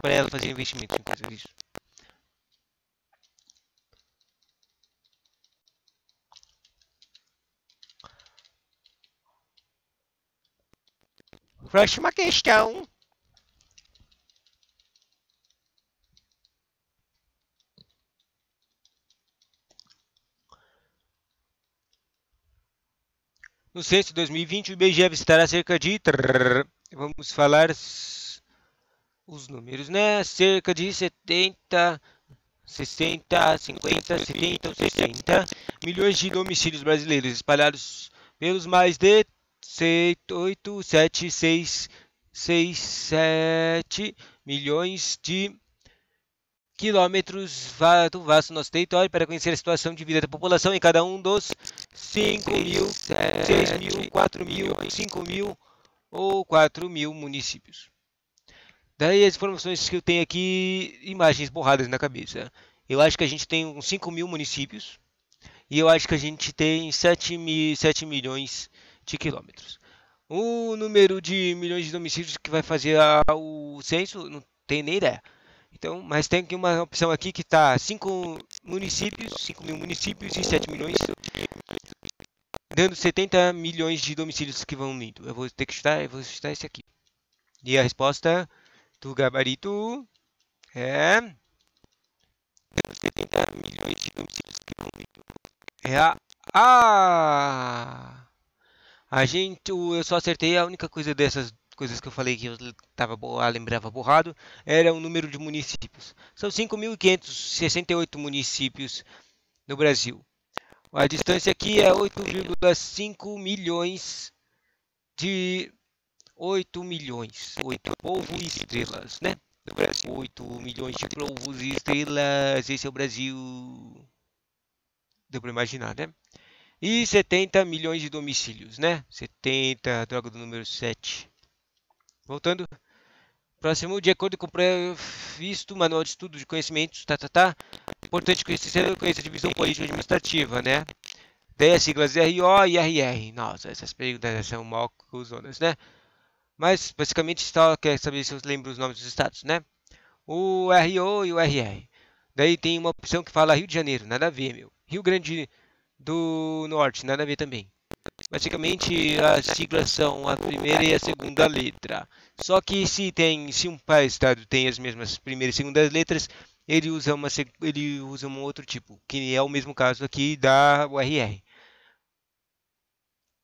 Speaker 1: para ela fazer investimento em coisa disso. Próxima questão. No censo de 2020, o IBGE visitará cerca de... Vamos falar os números, né? Cerca de 70, 60, 50, 70 ou 60 milhões de domicílios brasileiros espalhados pelos mais de 8, 7, 6, 6, 7 milhões de quilômetros do vasto nosso território para conhecer a situação de vida da população em cada um dos 5 mil, 6 mil, 4 mil, 5 mil ou 4 mil municípios. Daí as informações que eu tenho aqui, imagens borradas na cabeça. Eu acho que a gente tem uns 5 mil municípios e eu acho que a gente tem 7 milhões de quilômetros. O número de milhões de domicílios que vai fazer o censo, não tenho nem ideia. Então, mas tem aqui uma opção aqui que está 5 municípios, 5 mil municípios e 7 milhões, dando 70 milhões de domicílios que vão indo. Eu vou ter que chutar, esse aqui. E a resposta do gabarito é 70 milhões de domicílios que vão indo. É eu só acertei a única coisa dessas coisas que eu falei que eu lembrava borrado, era o número de municípios. São 5.568 municípios no Brasil. A distância aqui é 8,5 milhões de 8 milhões, 8 polvos e estrelas, né? No Brasil, 8 milhões de polvos e estrelas, esse é o Brasil. Deu para imaginar, né? E 70 milhões de domicílios, né? 70, droga do número 7. Voltando. Próximo, de acordo com o previsto Manual de Estudo de Conhecimentos, Importante conhecer a divisão política administrativa, né? Daí as siglas RO e RR. Nossa, essas perguntas são mal cozonas, né? Mas, basicamente, só quer saber se eu lembro os nomes dos estados, né? O RO e o RR. Daí tem uma opção que fala Rio de Janeiro, nada a ver, meu. Rio Grande do Norte, nada a ver também. Basicamente, as siglas são a primeira e a segunda letra. Só que se um estado tem as mesmas primeiras e segundas letras, ele usa um outro tipo, que é o mesmo caso aqui da URR.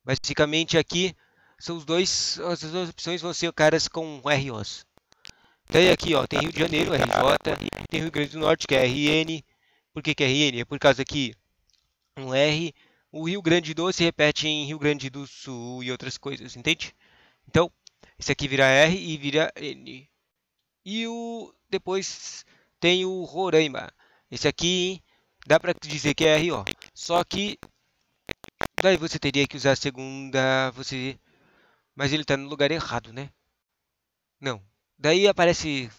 Speaker 1: Basicamente, aqui são as duas opções vão ser caras com ROs. Daí aqui, ó, tem Rio de Janeiro, RJ, tem Rio Grande do Norte, que é RN. Por que é RN? É por causa que um R, o Rio Grande do se repete em Rio Grande do Sul e outras coisas, entende? Então, esse aqui vira R e vira N. E depois tem o Roraima. Esse aqui dá para dizer que é RO. Só que daí você teria que usar a segunda, mas ele está no lugar errado, né? Não. Daí aparece,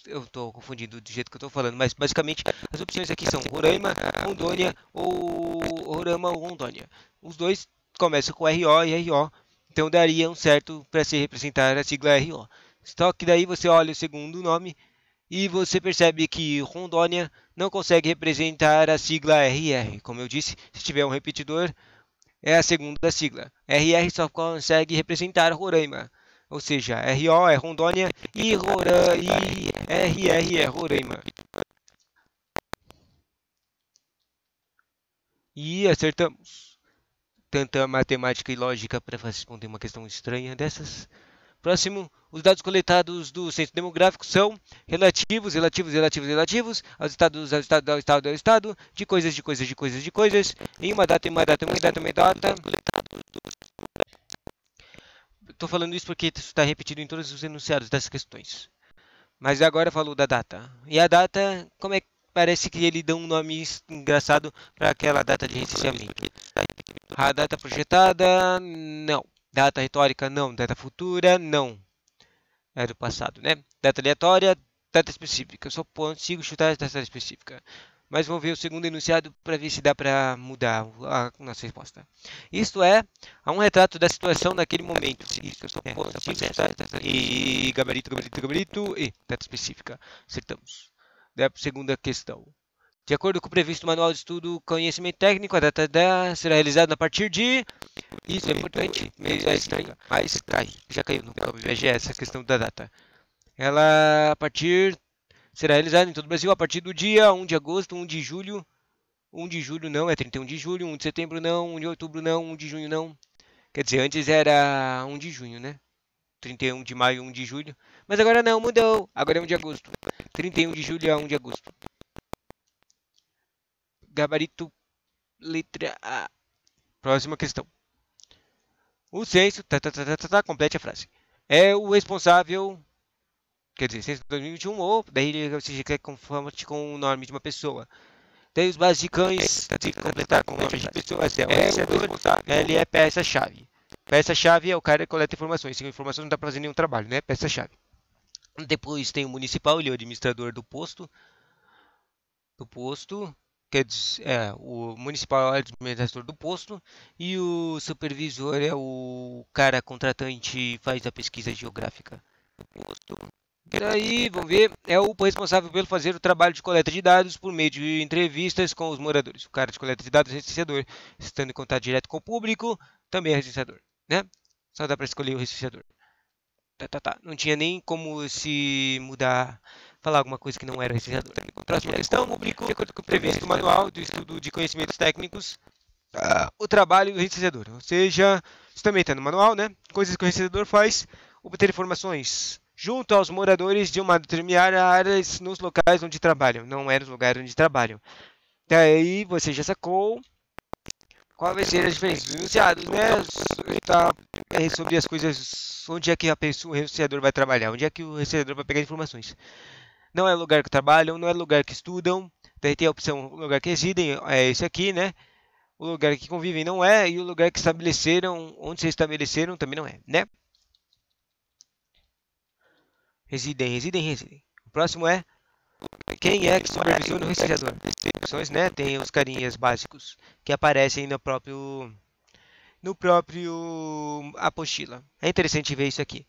Speaker 1: eu estou confundindo do jeito que eu estou falando, mas basicamente as opções aqui são Roraima, Rondônia ou Roraima ou Rondônia. Os dois começam com RO e RO, então daria um certo para se representar a sigla RO. Só que daí você olha o segundo nome e você percebe que Rondônia não consegue representar a sigla RR. Como eu disse, se tiver um repetidor, é a segunda sigla. RR só consegue representar Roraima. Ou seja, RO é Rondônia e RR é Roraima. E acertamos. Tanta matemática e lógica para responder uma questão estranha dessas. Próximo, os dados coletados do censo demográfico são relativos aos estados, ao estado, de coisas, em uma data. Estou falando isso porque isso está repetido em todos os enunciados dessas questões. Mas agora falou da data. E a data, como é que parece que ele dá um nome engraçado para aquela data de recenseamento? A data projetada, não. Data retórica, não. Data futura, não. É do passado, né? Data aleatória, data específica. Eu só consigo chutar a data específica. Mas vamos ver o segundo enunciado para ver se dá para mudar a nossa resposta. Isto é, há um retrato da situação naquele momento. Isso, eu só consigo chutar e gabarito, e data específica. Acertamos. Da segunda questão. De acordo com o previsto no Manual de Estudo Conhecimento Técnico, a data será realizada a partir de... Isso é importante, é estranho, mas cai, já caiu no IBGE essa questão da data. Ela, a partir, será realizada em todo o Brasil a partir do dia 1 de agosto, 1 de julho, 1 de julho não, é 31 de julho, 1 de setembro não, 1 de outubro não, 1 de junho não. Quer dizer, antes era 1 de junho, né? 31 de maio, 1 de julho. Mas agora não, mudou. Agora é 1 de agosto. 31 de julho a 1 de agosto. Gabarito, letra A. Próxima questão. O censo, complete a frase. É o responsável, quer dizer, censo de 2021 ou, daí você quer conforme com o nome de uma pessoa. Daí os basicões de completar com o nome de pessoas é o responsável, ele é peça-chave. Peça-chave é o cara que coleta informações. Sem informação não dá para fazer nenhum trabalho, né? Peça-chave. Depois tem o municipal, ele é o administrador do posto. Quer dizer, o municipal é o administrador do posto. E o supervisor é o cara contratante e faz a pesquisa geográfica do posto. E daí, vamos ver, é o responsável pelo fazer o trabalho de coleta de dados por meio de entrevistas com os moradores. O cara de coleta de dados é recenseador, estando em contato direto com o público, também é recenseador, né? Só dá para escolher o recenseador. Não tinha nem como se mudar, falar alguma coisa que não era recenseador. Próxima questão, público, de acordo com o previsto no Manual do Estudo de Conhecimentos Técnicos, o trabalho do recenseador. Ou seja, isso também está no manual, né? Coisas que o recenseador faz, obter informações junto aos moradores de uma determinada área nos locais onde trabalham. Não é nos lugares onde trabalham. Daí você já sacou qual vai ser a diferença dos enunciados, né? Tá, sobre as coisas, onde é que o renunciador vai trabalhar, onde é que o renunciador vai pegar informações. Não é o lugar que trabalham, não é o lugar que estudam, daí tem a opção o lugar que residem, é esse aqui, né? O lugar que convivem não é, e o lugar que estabeleceram, onde se estabeleceram também não é, né? Residem. O próximo é quem é que supervisiona o recenseador. Opções, né? Tem os carinhas básicos que aparecem no próprio apostila. É interessante ver isso aqui.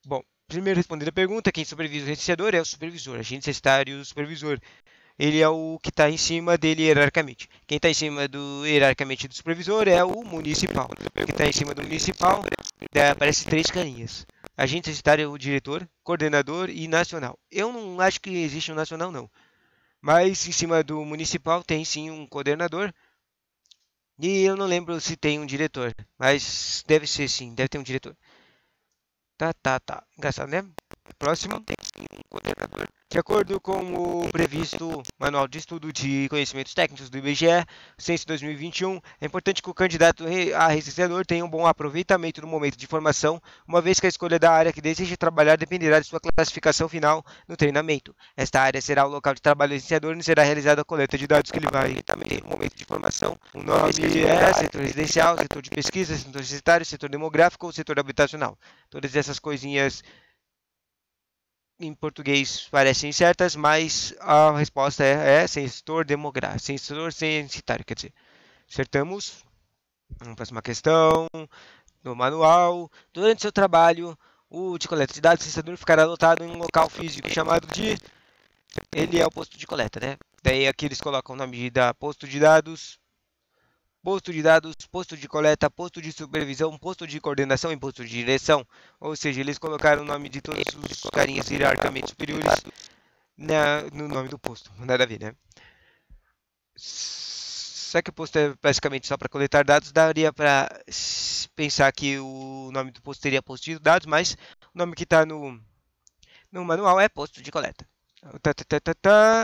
Speaker 1: Bom, primeiro respondendo a pergunta, quem supervisa o recenseador é o supervisor, agente censitário supervisor. Ele é o que está em cima dele hierarquicamente. Quem está em cima hierarquicamente do supervisor é o municipal. Quem está em cima do municipal aparece três carinhas. Agente censitário é o diretor, coordenador e nacional. Eu não acho que existe um nacional, não. Mas em cima do municipal tem sim um coordenador. E eu não lembro se tem um diretor. Mas deve ser sim, deve ter um diretor. Tá. Engraçado, né? Próximo. Tem sim um coordenador. De acordo com o previsto Manual de Estudo de Conhecimentos Técnicos do IBGE, Censo 2021, é importante que o candidato a recenseador tenha um bom aproveitamento no momento de formação, uma vez que a escolha da área que deseja trabalhar dependerá de sua classificação final no treinamento. Esta área será o local de trabalho do recenseador e será realizada a coleta de dados que ele vai também no momento de formação. O nome é setor residencial, setor de pesquisa, setor censitário, setor demográfico ou setor habitacional. Todas essas coisinhas em português parecem certas, mas a resposta é setor demográfico, setor censitário, quer dizer. Acertamos. Próxima questão. No manual, durante seu trabalho, o de coleta de dados, o censador ficará lotado em um local físico chamado de... Ele é o posto de coleta, né? Daí aqui eles colocam o nome da posto de dados, posto de coleta, posto de supervisão, posto de coordenação e posto de direção. Ou seja, eles colocaram o nome de todos os carinhas hierarquicamente superiores no nome do posto. Nada a ver, né? Só que o posto é basicamente só para coletar dados, daria para pensar que o nome do posto seria posto de dados, mas o nome que está no manual é posto de coleta.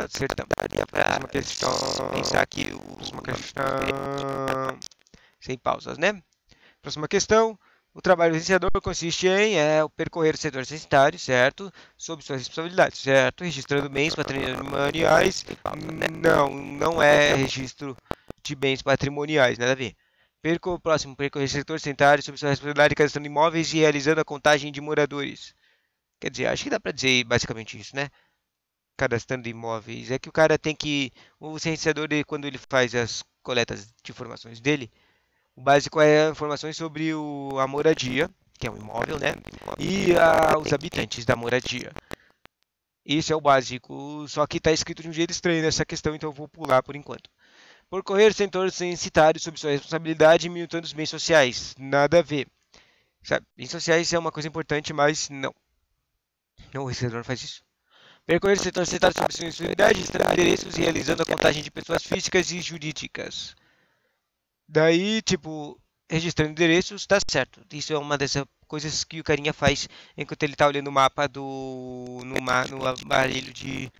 Speaker 1: Acertamos. Daria para pensar que uma questão sem pausas, né? Próxima questão. O trabalho do recenseador consiste em percorrer o setor censitário, certo? Sob suas responsabilidades, certo? Registrando bens patrimoniais. Não é registro de bens patrimoniais, nada a ver. Percorrer o setor censitário sob sua responsabilidade, cadastrando imóveis e realizando a contagem de moradores. Quer dizer, acho que dá para dizer basicamente isso, né? Cadastrando imóveis. É que o cara tem que... O recenseador, quando ele faz as coletas de informações dele, o básico é informações sobre a moradia, que é um imóvel, né? E os habitantes da moradia. Esse é o básico, só que está escrito de um jeito estranho nessa questão, então eu vou pular por enquanto. Percorrer setores censitários sob sua responsabilidade e minutando os bens sociais. Nada a ver. Sabe? Bens sociais é uma coisa importante, mas não. Não, o recebedor não faz isso. Percorrer setores censitários sob sua responsabilidade, extraindo endereços e realizando a contagem de pessoas físicas e jurídicas. Daí, tipo, registrando endereços, tá certo. Isso é uma dessas coisas que o carinha faz enquanto ele tá olhando o mapa no aparelho de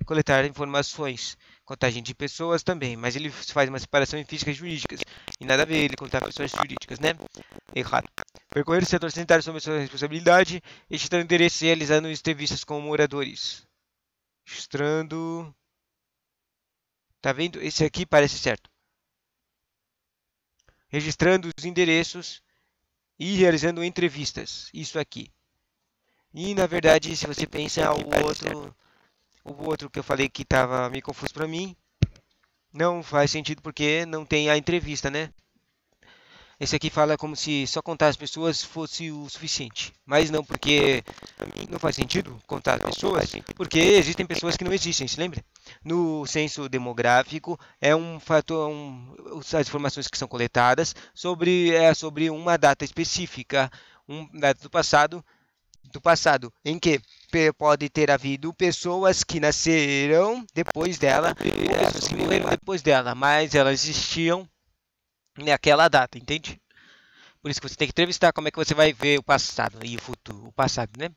Speaker 1: coletar informações. Contagem de pessoas também, mas ele faz uma separação em físicas e jurídicas. E nada a ver ele contar pessoas jurídicas, né? Errado. Percorrer o setor sanitário sob sua responsabilidade, registrando endereços e realizando entrevistas com moradores. Registrando. Tá vendo? Esse aqui parece certo. Registrando os endereços e realizando entrevistas. Isso aqui. E na verdade, se você pensa o outro que eu falei que estava meio confuso para mim, não faz sentido porque não tem a entrevista, né? Esse aqui fala como se só contar as pessoas fosse o suficiente. Mas não, porque não faz sentido contar as pessoas, porque existem pessoas que não existem, se lembra? No censo demográfico é um fator, as informações que são coletadas sobre uma data específica, uma data do passado, em que pode ter havido pessoas que nasceram depois dela, ou pessoas que morreram depois dela, mas elas existiam naquela data, entende? Por isso que você tem que entrevistar como é que você vai ver o passado e o futuro, o passado, né?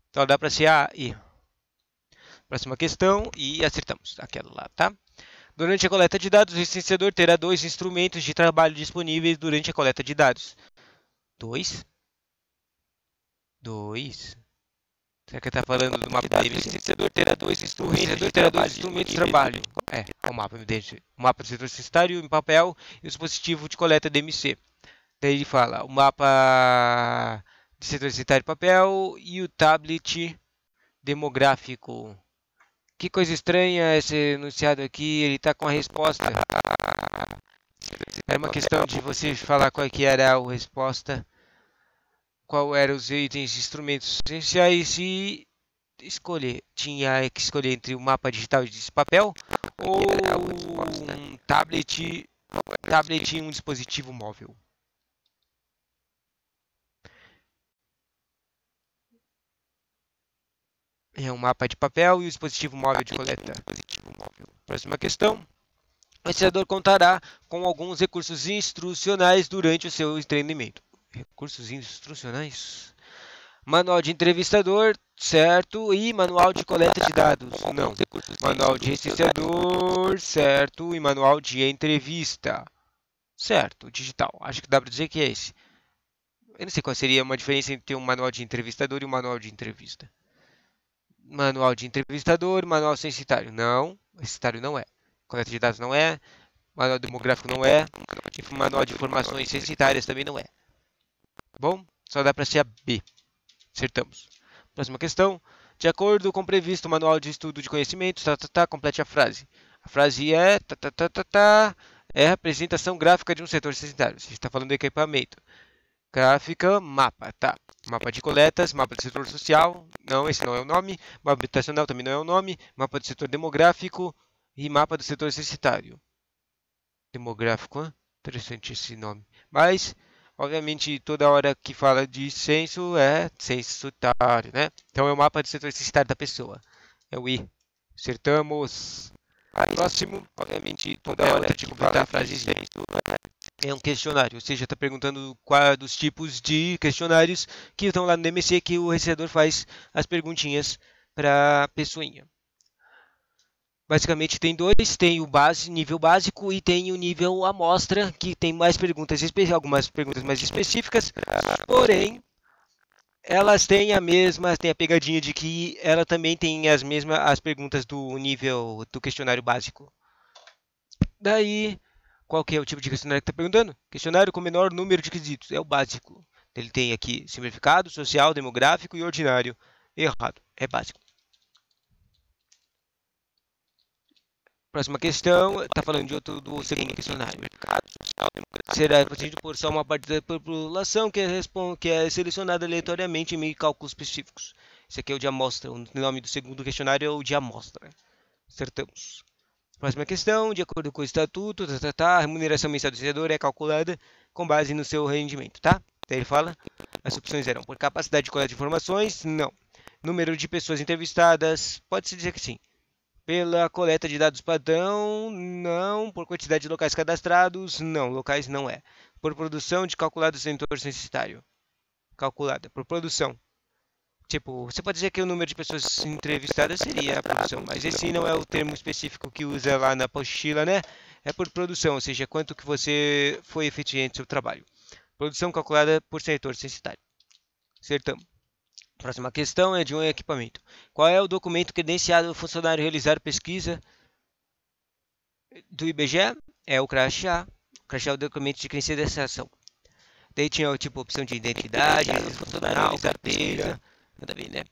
Speaker 1: Então dá para ser A e próxima questão e acertamos aquela lá, tá? Durante a coleta de dados, o licenciador terá dois instrumentos de trabalho disponíveis durante a coleta de dados. Dois? Dois? Será que está falando do mapa dele? O licenciador terá dois instrumentos de trabalho. É o mapa, o mapa do setor censitário em papel e o dispositivo de coleta DMC. Daí ele fala o mapa de setor censitário em papel e o tablet demográfico. Que coisa estranha esse enunciado aqui, ele está com a resposta. Era uma questão de você falar qual que era a resposta, qual eram os itens e instrumentos essenciais e escolher. Tinha que escolher entre o mapa digital de papel ou um tablet e um dispositivo móvel. É um mapa de papel e o dispositivo móvel de coleta. Próxima questão. O vencedor contará com alguns recursos instrucionais durante o seu treinamento. Recursos instrucionais? Manual de entrevistador, certo, e manual de coleta de dados, não. Manual de recenseador, certo, e manual de entrevista, certo, digital. Acho que dá para dizer que é esse. Eu não sei qual seria uma diferença entre um manual de entrevistador e um manual de entrevista. Manual de entrevistador, manual censitário, não. Censitário não é. Coleta de dados não é. Manual demográfico não é. Manual de informações censitárias também não é. Bom, só dá para ser a B. Acertamos. Próxima questão. De acordo com o previsto Manual de Estudo de Conhecimentos, complete a frase. A frase é, é a apresentação gráfica de um setor censitário. Você está falando de equipamento. Gráfica, mapa, tá. Mapa de coletas, mapa do setor social, não, esse não é o nome. Mapa habitacional também não é o nome. Mapa do setor demográfico e mapa do setor censitário. Demográfico, hein? Interessante esse nome. Mas obviamente, toda hora que fala de censo é censitário, né? Então é o mapa do setor censitário da pessoa. É o I. Acertamos. Próximo, obviamente, toda hora de completar a frase censo é um questionário. Ou seja, está perguntando qual dos tipos de questionários que estão lá no DMC que o recebedor faz as perguntinhas para a pessoinha. Basicamente tem dois, tem o nível básico e tem o nível amostra, que tem mais perguntas, algumas perguntas mais específicas, porém elas têm tem a pegadinha de que ela também tem as perguntas do nível do questionário básico. Daí, qual que é o tipo de questionário que está perguntando? Questionário com menor número de quesitos, é o básico. Ele tem aqui simplificado, social, demográfico e ordinário. Errado, é básico. Próxima questão, está falando de do segundo questionário. Será possível por só uma parte da população que é selecionada aleatoriamente em meio a cálculos específicos. Esse aqui é o de amostra. O nome do segundo questionário é o de amostra. Acertamos. Próxima questão. De acordo com o estatuto, a remuneração mensal do servidor é calculada com base no seu rendimento, tá? Daí ele fala, as opções eram por capacidade de coleta de informações, não. Número de pessoas entrevistadas, pode-se dizer que sim. Pela coleta de dados padrão, não. Por quantidade de locais cadastrados, não. Locais não é. Por produção de calculado setor censitário. Calculada. Por produção. Tipo, você pode dizer que o número de pessoas entrevistadas seria a produção, mas esse não é o termo específico que usa lá na apostila, né? É por produção, ou seja, quanto que você foi eficiente no seu trabalho. Produção calculada por setor censitário. Acertamos. Próxima questão é de um equipamento. Qual é o documento credenciado ao funcionário realizar pesquisa do IBGE? É o crachá. O crachá é o documento de credenciação. Daí tinha tipo opção de identidade, funcionário realizar pesquisa. Nada a ver, né?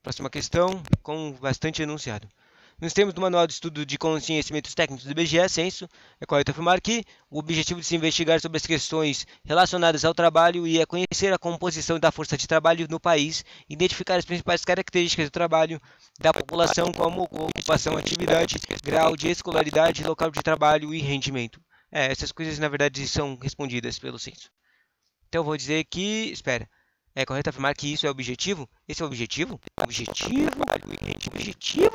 Speaker 1: Próxima questão, com bastante enunciado. Nos termos do Manual de Estudo de Conhecimentos Técnicos do IBGE, censo, é correto afirmar que o objetivo de se investigar sobre as questões relacionadas ao trabalho e é conhecer a composição da força de trabalho no país, identificar as principais características do trabalho da população, como ocupação, atividade, grau de escolaridade, local de trabalho e rendimento. Essas coisas, na verdade, são respondidas pelo censo. Então, eu vou dizer que... Espera. É correto afirmar que isso é o objetivo? Esse é o objetivo? Objetivo? Objetivo?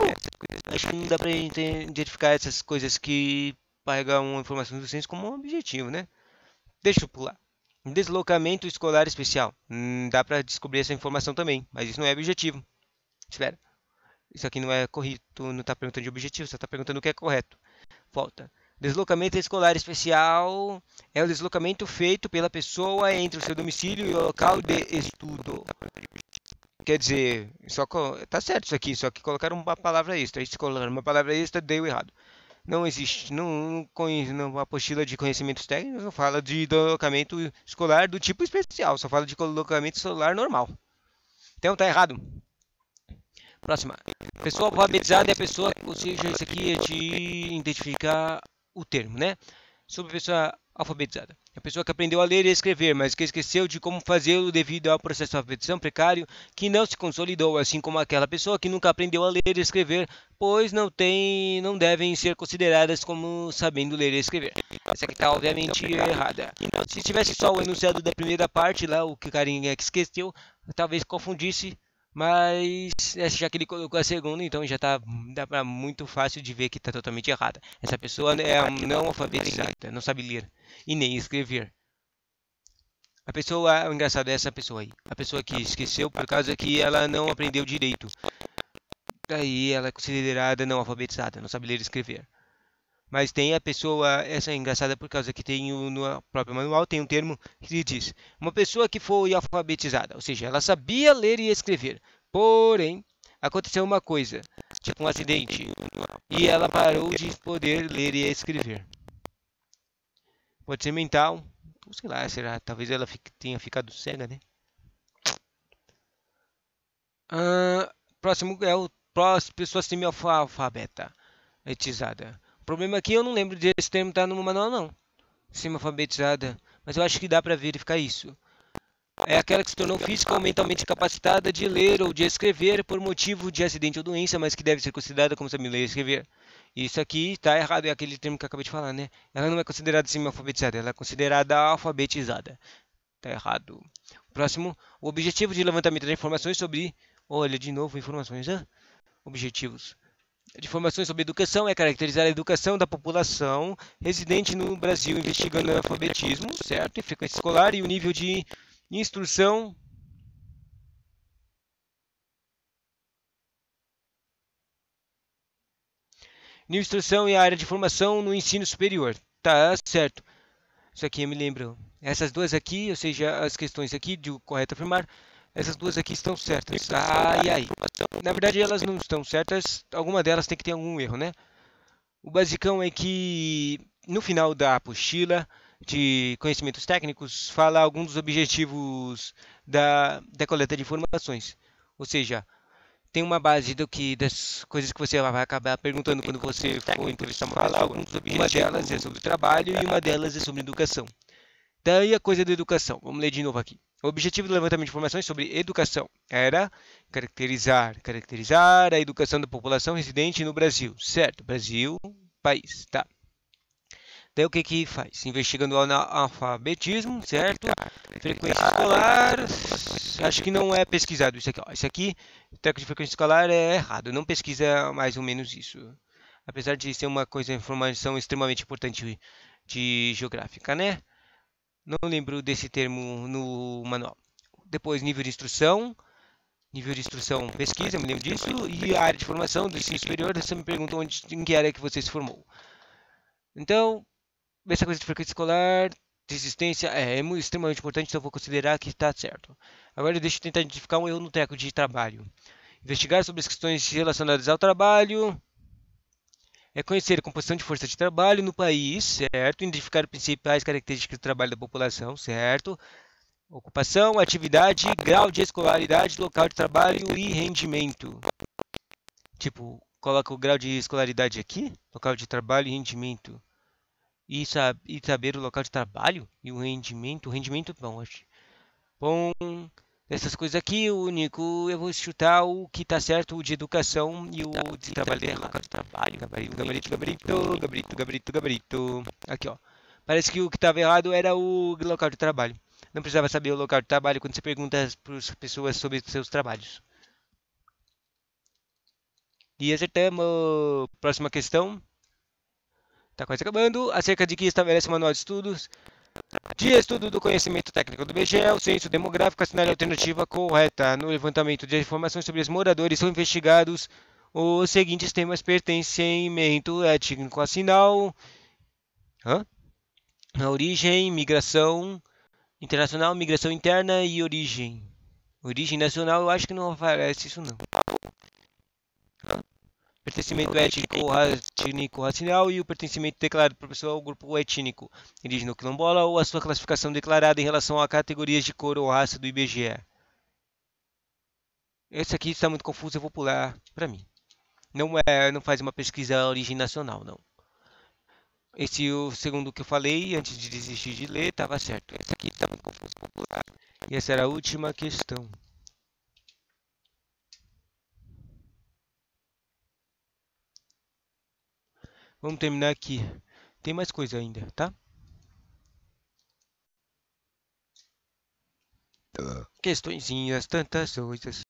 Speaker 1: Acho que não dá para identificar essas coisas que carregam informações do censo como um objetivo, né? Deixa eu pular. Deslocamento escolar especial. Dá para descobrir essa informação também, mas isso não é objetivo. Espera. Isso aqui não é correto, não está perguntando de objetivo, só está perguntando o que é correto. Volta. Deslocamento escolar especial é o deslocamento feito pela pessoa entre o seu domicílio e o local de estudo. Quer dizer, tá certo isso aqui, só que colocaram uma palavra extra. Se colocaram uma palavra extra, deu errado. Não existe, na apostila de conhecimentos técnicos não fala de deslocamento escolar do tipo especial, só fala de deslocamento escolar normal. Então tá errado. Próxima. Pessoa alfabetizada é a pessoa, ou seja, isso aqui é de identificar o termo, né? Sobre pessoa alfabetizada. A pessoa que aprendeu a ler e escrever, mas que esqueceu de como fazê-lo devido ao processo de alfabetização precário, que não se consolidou, assim como aquela pessoa que nunca aprendeu a ler e escrever, pois não devem ser consideradas como sabendo ler e escrever. Essa aqui está obviamente errada. Se tivesse só o enunciado da primeira parte lá, o que o carinha esqueceu, talvez confundisse. Mas já que ele colocou a segunda, então já dá para muito fácil de ver que está totalmente errada. Essa pessoa é não alfabetizada, não sabe ler e nem escrever. A pessoa, o engraçado é essa pessoa aí. A pessoa que esqueceu por causa que ela não aprendeu direito. Daí ela é considerada não alfabetizada, não sabe ler e escrever. Mas tem a pessoa, essa é engraçada por causa que tem no próprio manual tem um termo que diz uma pessoa que foi alfabetizada, ou seja, ela sabia ler e escrever, porém aconteceu uma coisa, tipo um acidente, e ela parou de poder ler e escrever. Pode ser mental, ou sei lá, será, talvez ela tenha ficado cega, né? Próximo é o pessoa semi-alfabetizada. O problema aqui eu não lembro desse termo estar no manual não. Semi-alfabetizada. Mas eu acho que dá para verificar isso. É aquela que se tornou física ou mentalmente capacitada de ler ou de escrever por motivo de acidente ou doença, mas que deve ser considerada como sabendo ler e escrever. Isso aqui está errado, é aquele termo que eu acabei de falar, né? Ela não é considerada semi-alfabetizada, ela é considerada alfabetizada. Está errado. Próximo, o objetivo de levantamento de informações sobre... Olha, de novo, informações, né? Objetivos de informações sobre educação é caracterizar a educação da população residente no Brasil, investigando o analfabetismo, certo? E frequência escolar e o nível de instrução. Nível de instrução e a área de formação no ensino superior. Tá certo. Isso aqui eu me lembro. Essas duas aqui, ou seja, as questões aqui de correto afirmar, essas duas aqui estão certas. E aí? Na verdade, elas não estão certas. Alguma delas tem que ter algum erro, né? O basicão é que no final da apostila de conhecimentos técnicos fala alguns dos objetivos da coleta de informações. Ou seja, tem uma base das coisas que você vai acabar perguntando quando você for entrevistar. Fala alguns objetivos. Uma delas é sobre trabalho e uma delas é sobre educação. Daí a coisa da educação. Vamos ler de novo aqui. O objetivo do levantamento de informações sobre educação era caracterizar a educação da população residente no Brasil. Certo, Brasil, país, tá. Daí o que que faz? Investigando o analfabetismo, certo? Frequência escolar, acho que não é pesquisado isso aqui, ó. Isso aqui, treco de frequência escolar é errado, não pesquisa mais ou menos isso. Apesar de ser uma coisa, informação extremamente importante de geográfica, né? Não lembro desse termo no manual. Depois, nível de instrução, pesquisa, me lembro disso, e a área de formação do ensino superior, você me perguntou em que área que você se formou. Então, essa coisa de frequência escolar, de existência, é extremamente importante, então eu vou considerar que está certo. Agora deixa eu tentar identificar um erro no treco de trabalho. Investigar sobre as questões relacionadas ao trabalho, é conhecer a composição de força de trabalho no país, certo? Identificar as principais características do trabalho da população, certo? Ocupação, atividade, grau de escolaridade, local de trabalho e rendimento. Tipo, coloca o grau de escolaridade aqui, local de trabalho e rendimento. E saber o local de trabalho e o rendimento, bom, acho. Bom, dessas coisas aqui, o único, eu vou chutar o que está certo, o de educação e o de trabalho é local de trabalho. Gabarito, gabarito, gabarito, gabarito, gabarito, gabarito. Aqui, ó. Parece que o que estava errado era o local de trabalho. Não precisava saber o local de trabalho quando você pergunta para as pessoas sobre seus trabalhos. E acertamos. Próxima questão. Está quase acabando. Acerca de que estabelece o manual de estudos. De estudo do conhecimento técnico do IBGE, o censo demográfico assinale a alternativa correta. No levantamento de informações sobre os moradores são investigados os seguintes temas: pertencimento étnico assinal, a origem, migração internacional, migração interna e origem. Origem nacional, eu acho que não aparece isso não. Pertencimento étnico racial e o pertencimento declarado por pessoa ao grupo étnico, indígena ou quilombola, ou a sua classificação declarada em relação a categorias de cor ou raça do IBGE. Esse aqui está muito confuso, eu vou pular para mim. Não faz uma pesquisa origem nacional, não. Esse o segundo que eu falei, antes de desistir de ler, estava certo. Esse aqui está muito confuso, vou pular. E essa era a última questão. Vamos terminar aqui. Tem mais coisa ainda, tá? Questõezinhas, tantas coisas.